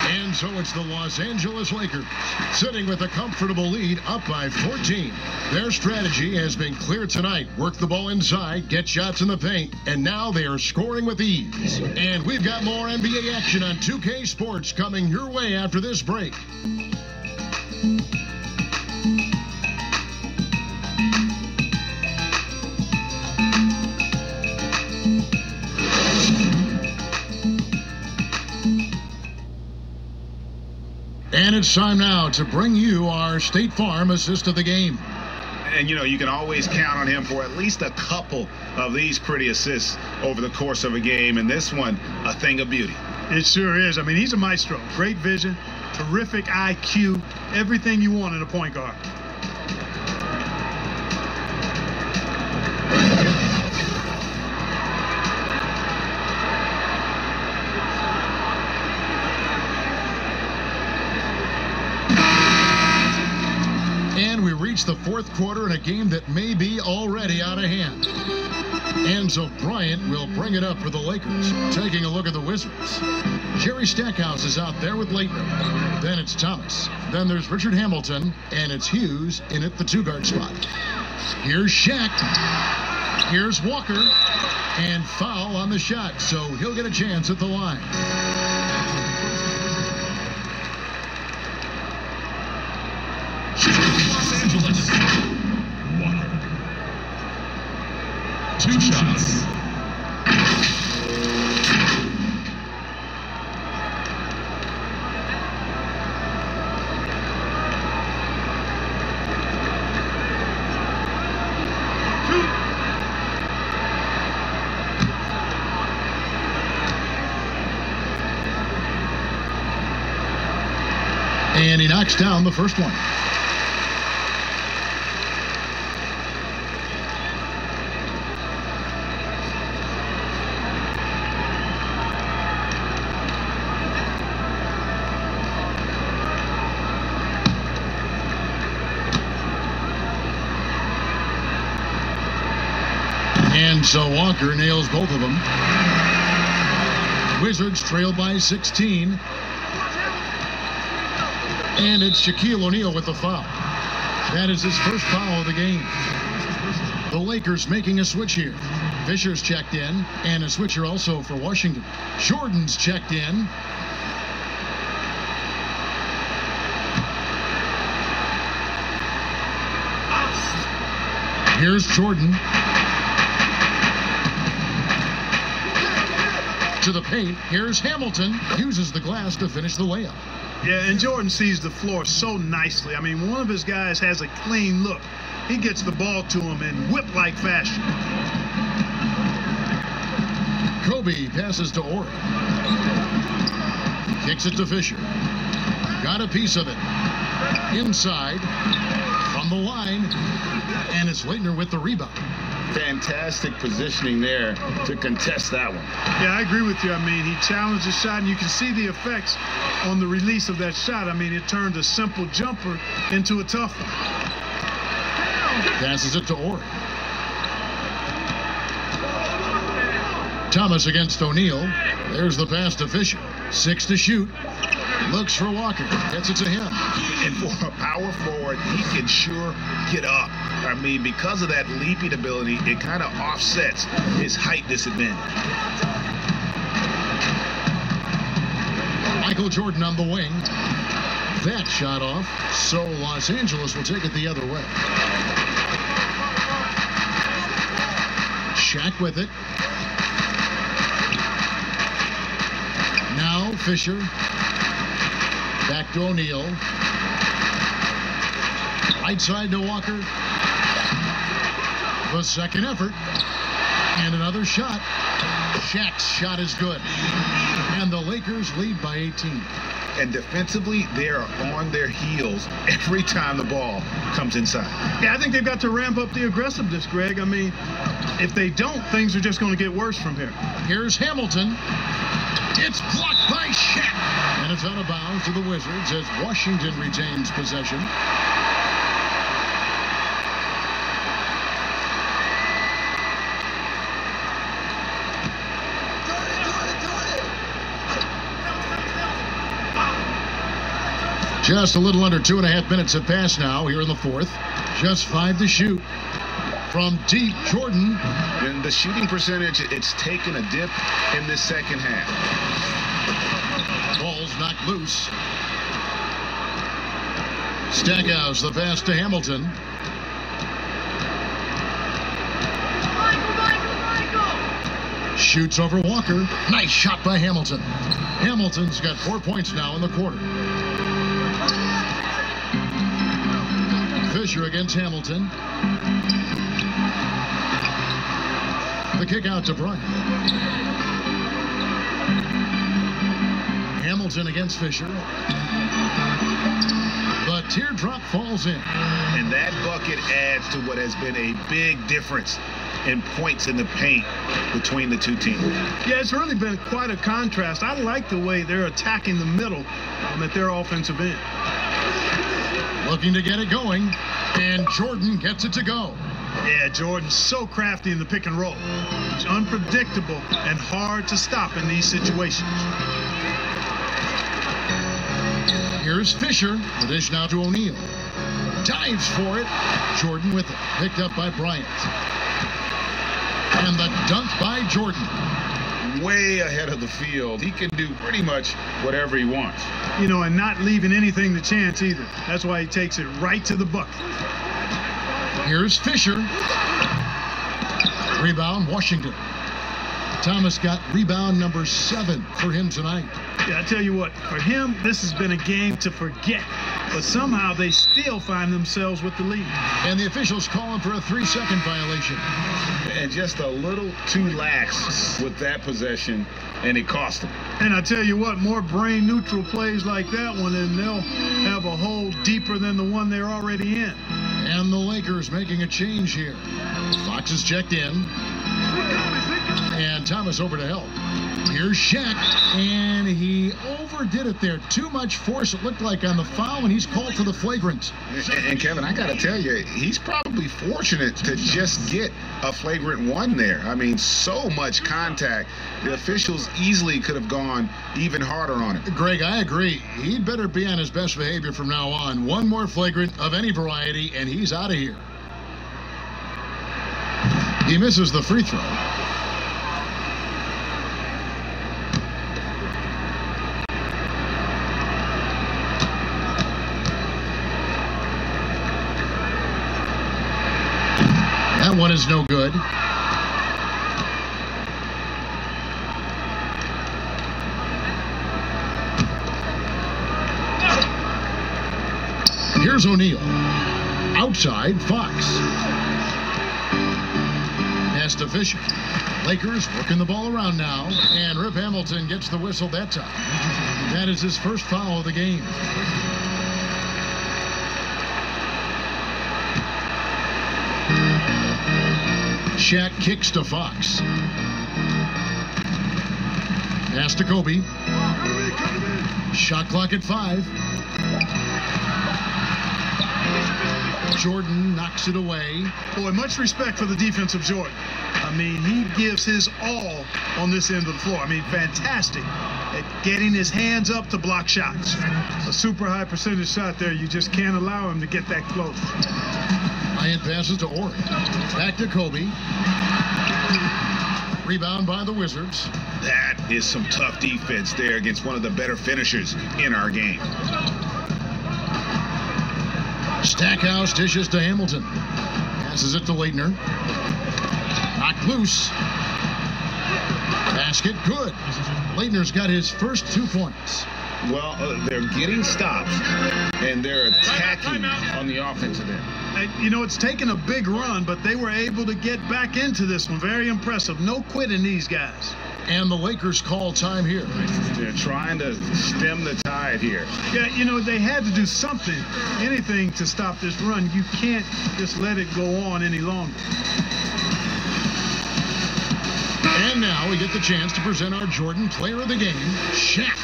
And And so it's the Los Angeles Lakers sitting with a comfortable lead, up by 14. Their strategy has been clear tonight. Work the ball inside, get shots in the paint, and now they are scoring with ease. And we've got more NBA action on 2K Sports coming your way after this break. And it's time now to bring you our State Farm assist of the game. And, you know, you can always count on him for at least a couple of these pretty assists over the course of a game. And this one, a thing of beauty. It sure is. I mean, he's a maestro. Great vision, terrific IQ, everything you want in a point guard. And we reach the fourth quarter in a game that may be already out of hand. And so Bryant will bring it up for the Lakers. Taking a look at the Wizards. Jerry Stackhouse is out there with Leitner. Then it's Thomas. Then there's Richard Hamilton. And it's Hughes in at the two-guard spot. Here's Shaq. Here's Walker. And foul on the shot. So he'll get a chance at the line. Los Angeles. Walker. 2 shots. And he knocks down the first one. And so Walker nails both of them. Wizards trail by 16. And it's Shaquille O'Neal with the foul. That is his first foul of the game. The Lakers making a switch here. Fisher's checked in, and a switcher also for Washington. Jordan's checked in. Here's Jordan. To the paint. Here's Hamilton. Uses the glass to finish the layup. Yeah, and Jordan sees the floor so nicely. I mean, one of his guys has a clean look. He gets the ball to him in whip-like fashion. Kobe passes to Ori. Kicks it to Fisher. Got a piece of it. Inside. From the line. And it's Leitner with the rebound. Fantastic positioning there to contest that one. Yeah, I agree with you. I mean, he challenged the shot, and you can see the effects on the release of that shot. I mean, it turned a simple jumper into a tough one. Passes it to Ori. Thomas against O'Neal. There's the pass to Fisher. 6 to shoot. Looks for Walker. Gets it to him. And for a power forward, he can sure get up. I mean, because of that leaping ability, it kind of offsets his height disadvantage. Michael Jordan on the wing. That shot off. So Los Angeles will take it the other way. Shaq with it. Now Fisher. Back to O'Neal. Right side to Walker. The second effort. And another shot. Shaq's shot is good. And the Lakers lead by 18. And defensively, they are on their heels every time the ball comes inside. Yeah, I think they've got to ramp up the aggressiveness, Greg. I mean, if they don't, things are just going to get worse from here. Here's Hamilton. It's blocked by Shaq. And it's out of bounds to the Wizards as Washington retains possession. Just a little under 2.5 minutes have passed now here in the fourth. Just 5 to shoot. From deep, Jordan. And the shooting percentage, it's taken a dip in this second half. Ball's knocked loose. Stackhouse, the pass to Hamilton. Shoots over Walker. Nice shot by Hamilton. Hamilton's got 4 points now in the quarter. Fisher against Hamilton. The kick out to Bryant. Hamilton against Fisher. The teardrop falls in. And that bucket adds to what has been a big difference in points in the paint between the two teams. Yeah, it's really been quite a contrast. I like the way they're attacking the middle at their offensive end. Looking to get it going, and Jordan gets it to go. Yeah, Jordan's so crafty in the pick and roll. He's unpredictable and hard to stop in these situations. Here's Fisher. The dish now to O'Neal. Dives for it. Jordan with it. Picked up by Bryant. And the dunk by Jordan. Way ahead of the field. He can do pretty much whatever he wants. You know, and not leaving anything to chance either. That's why he takes it right to the bucket. Here's Fisher. Rebound, Washington. Thomas got rebound number 7 for him tonight. Yeah, I tell you what, for him, this has been a game to forget. But somehow they still find themselves with the lead. And the officials calling for a 3-second violation. And just a little too lax with that possession, and it cost them. And I tell you what, more brain-neutral plays like that one, and they'll have a hole deeper than the one they're already in. And the Lakers making a change here. Fox is checked in. And Thomas over to help. Here's Shaq, and he overdid it there. Too much force, it looked like, on the foul, and he's called for the flagrant. And Kevin, I got to tell you, he's probably fortunate to just get a flagrant 1 there. I mean, so much contact. The officials easily could have gone even harder on it. Greg, I agree. He'd better be on his best behavior from now on. One more flagrant of any variety, and he's out of here. He misses the free throw. That one is no good. Here's O'Neal. Outside, Fox. Pass to Fisher. Lakers working the ball around now, and Rip Hamilton gets the whistle that time. That is his first foul of the game. Shaq kicks to Fox. Pass to Kobe. Shot clock at 5. Jordan knocks it away. Boy, much respect for the defensive Jordan. I mean, he gives his all on this end of the floor. I mean, fantastic at getting his hands up to block shots. A super high percentage shot there. You just can't allow him to get that close. Bryant passes to Orr. Back to Kobe. Rebound by the Wizards. That is some tough defense there against one of the better finishers in our game. Stackhouse dishes to Hamilton. Passes it to Leitner. Knocked loose. Basket good. Leitner's got his first 2 points. Well, they're getting stops, and they're attacking on the offensive end. You know, it's taken a big run, but they were able to get back into this one. Very impressive. No quitting these guys. And the Lakers call time here. They're trying to stem the tide here. Yeah, you know, they had to do something, anything to stop this run. You can't just let it go on any longer. And now we get the chance to present our Jordan Player of the Game, Shaq.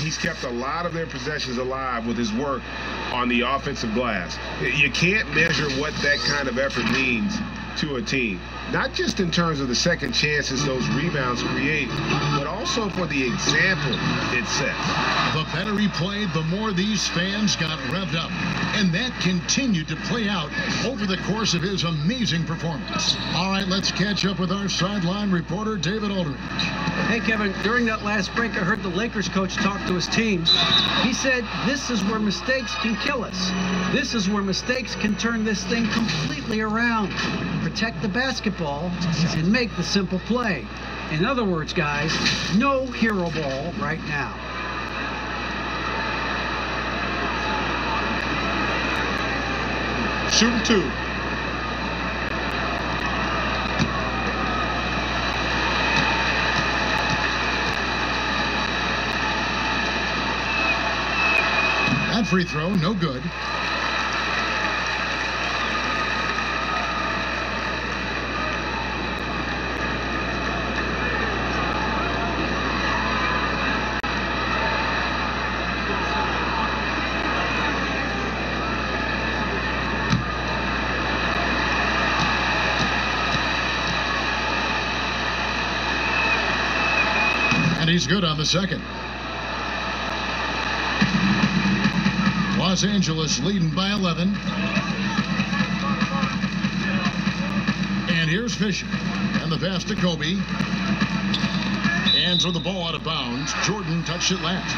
He's kept a lot of their possessions alive with his work on the offensive glass. You can't measure what that kind of effort means to a team. Not just in terms of the second chances those rebounds create, but also for the example it sets. The better he played, the more these fans got revved up. And that continued to play out over the course of his amazing performance. All right, let's catch up with our sideline reporter, David Aldridge. Hey, Kevin, during that last break, I heard the Lakers coach talk to his team. He said, this is where mistakes can kill us. This is where mistakes can turn this thing completely around. Protect the basketball and make the simple play. In other words, guys, no hero ball right now. Shooting 2. That free throw, no good. And he's good on the second. Los Angeles leading by 11. And here's Fisher. And the pass to Kobe. And throw the ball out of bounds. Jordan touched it last.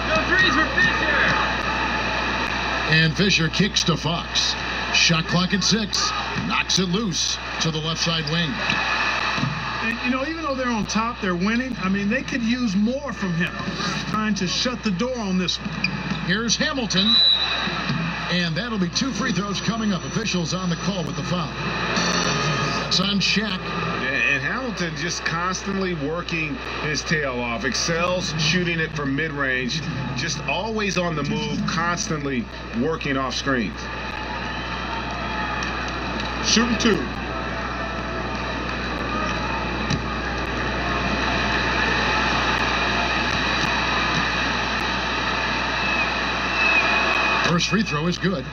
No threes for Fisher. And Fisher kicks to Fox. Shot clock at 6. Knocks it loose to the left side wing. And, you know, even though they're on top, they're winning. I mean, they could use more from him. Trying to shut the door on this one. Here's Hamilton. And that'll be 2 free throws coming up. Officials on the call with the foul. It's on Shaq. And Hamilton just constantly working his tail off. Excels shooting it from mid-range. Just always on the move, constantly working off screens. Shooting 2. First free throw is good.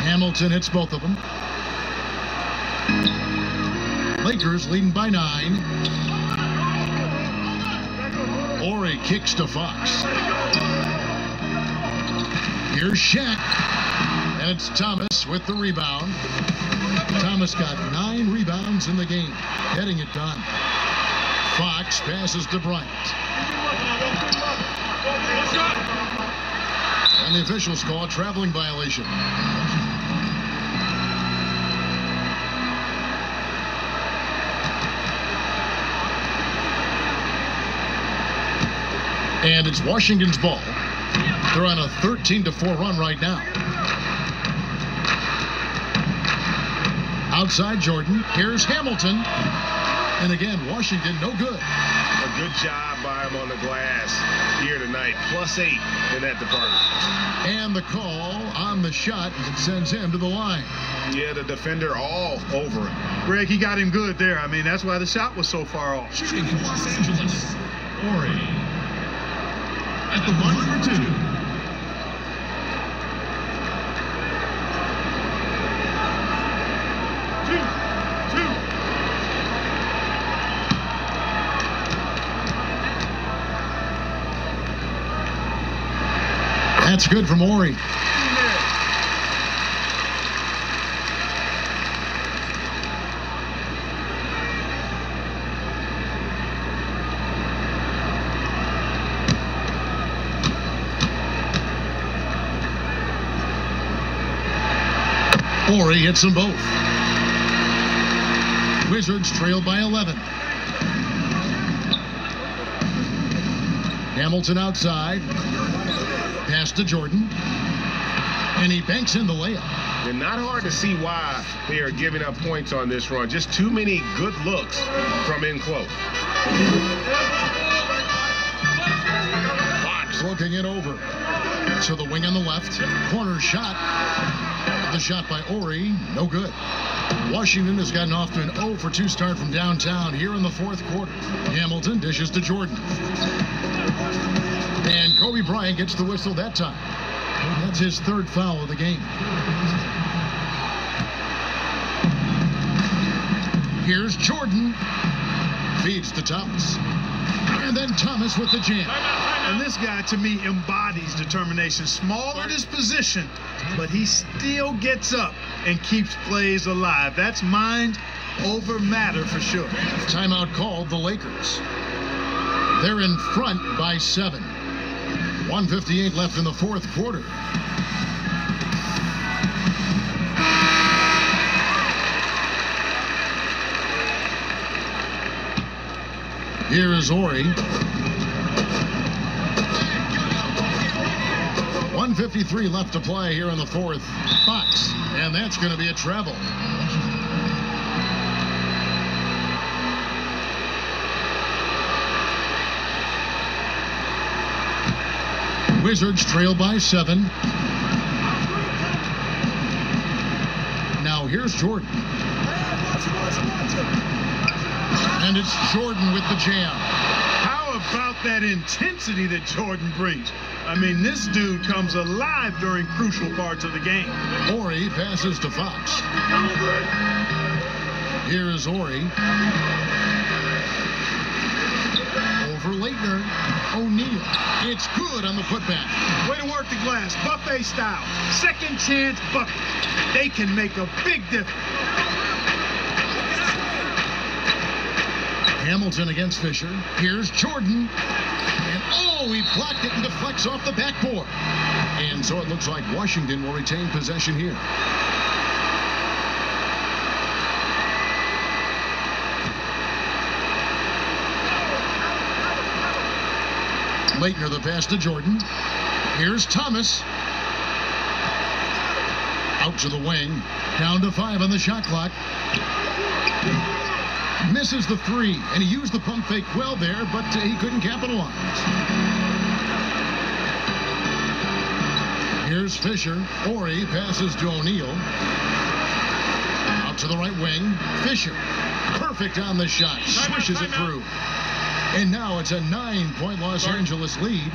Hamilton hits both of them. Lakers leading by 9. Horry kicks to Fox. Here's Shaq. And it's Thomas with the rebound. Thomas got 9 rebounds in the game, getting it done. Fox passes to Bryant. And the officials call a traveling violation. And it's Washington's ball. They're on a 13-4 run right now. Outside Jordan. Here's Hamilton. And again, Washington no good. A good job by him on the glass here tonight. +8 in that department. And the call on the shot that sends him to the line. Yeah, the defender all over it. Greg, he got him good there. I mean, that's why the shot was so far off. Shooting for Los Angeles, Horry. At the line for 2. That's good from Horry. Horry hits them both. Wizards trail by 11. Hamilton outside. Pass to Jordan. And he banks in the layup. And not hard to see why they are giving up points on this run. Just too many good looks from in close. Fox looking it over. To the wing on the left. Corner shot. The shot by Ori. No good. Washington has gotten off to an 0 for 2 start from downtown here in the fourth quarter. Hamilton dishes to Jordan. And Kobe Bryant gets the whistle that time. That's his 3rd foul of the game. Here's Jordan. Feeds to Thomas. And then Thomas with the jam. And this guy, to me, embodies determination. Small at his position, but he still gets up and keeps plays alive. That's mind over matter for sure. Timeout called, the Lakers. They're in front by 7. 1:58 left in the fourth quarter. Here is Ori. 1:53 left to play here in the fourth. Fox, and that's going to be a travel. Wizards trail by 7. Now here's Jordan. And it's Jordan with the jam. How about that intensity that Jordan brings? I mean, this dude comes alive during crucial parts of the game. Ori passes to Fox. Here is Ori. Over Laettner. O'Neal. It's good on the putback. Way to work the glass. Buffet style. Second chance bucket. They can make a big difference. Hamilton against Fisher. Here's Jordan. And oh, he blocked it and deflects off the backboard. And so it looks like Washington will retain possession here. Laettner the pass to Jordan. Here's Thomas. Out to the wing. Down to 5 on the shot clock. Misses the 3, and he used the pump fake well there, but he couldn't capitalize. Here's Fisher. Ori passes to O'Neal. Out to the right wing. Fisher. Perfect on the shot. Swishes it through. And now it's a 9-point Los Angeles lead.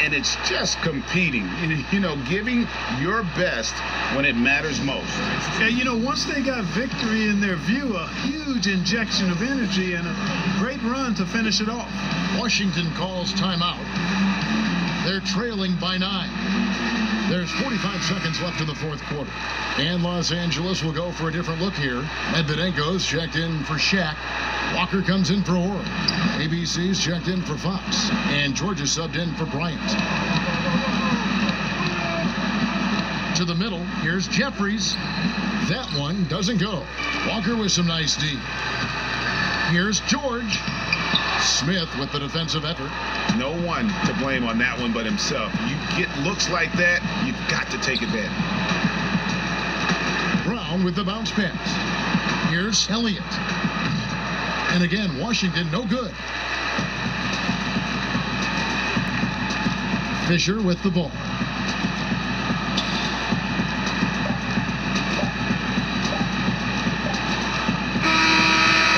And it's just competing, you know, giving your best when it matters most. Yeah, you know, once they got victory in their view, a huge injection of energy and a great run to finish it off. Washington calls timeout. They're trailing by 9. There's 45 seconds left in the fourth quarter. And Los Angeles will go for a different look here. Medvedenko's checked in for Shaq. Walker comes in for Ori. ABC's checked in for Fox. And Georgia subbed in for Bryant. To the middle, here's Jeffries. That one doesn't go. Walker with some nice D. Here's George. Smith with the defensive effort. No one to blame on that one but himself. You get looks like that, you've got to take advantage. Brown with the bounce pass. Here's Elliott. And again, Washington no good. Fisher with the ball.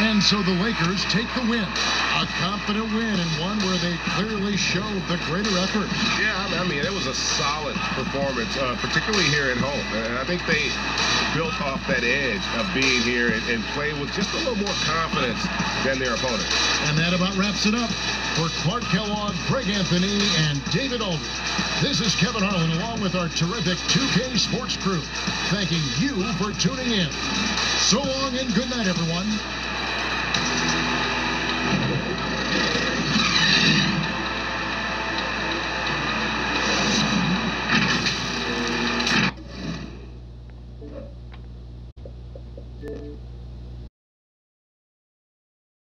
And so the Lakers take the win. A confident win, and one where they clearly showed the greater effort. Yeah, I mean, it was a solid performance, particularly here at home. And I think they built off that edge of being here and played with just a little more confidence than their opponent. And that about wraps it up. For Clark Kellogg, Greg Anthony, and David Aldridge, this is Kevin Harlan along with our terrific 2K Sports crew, thanking you for tuning in. So long and good night, everyone.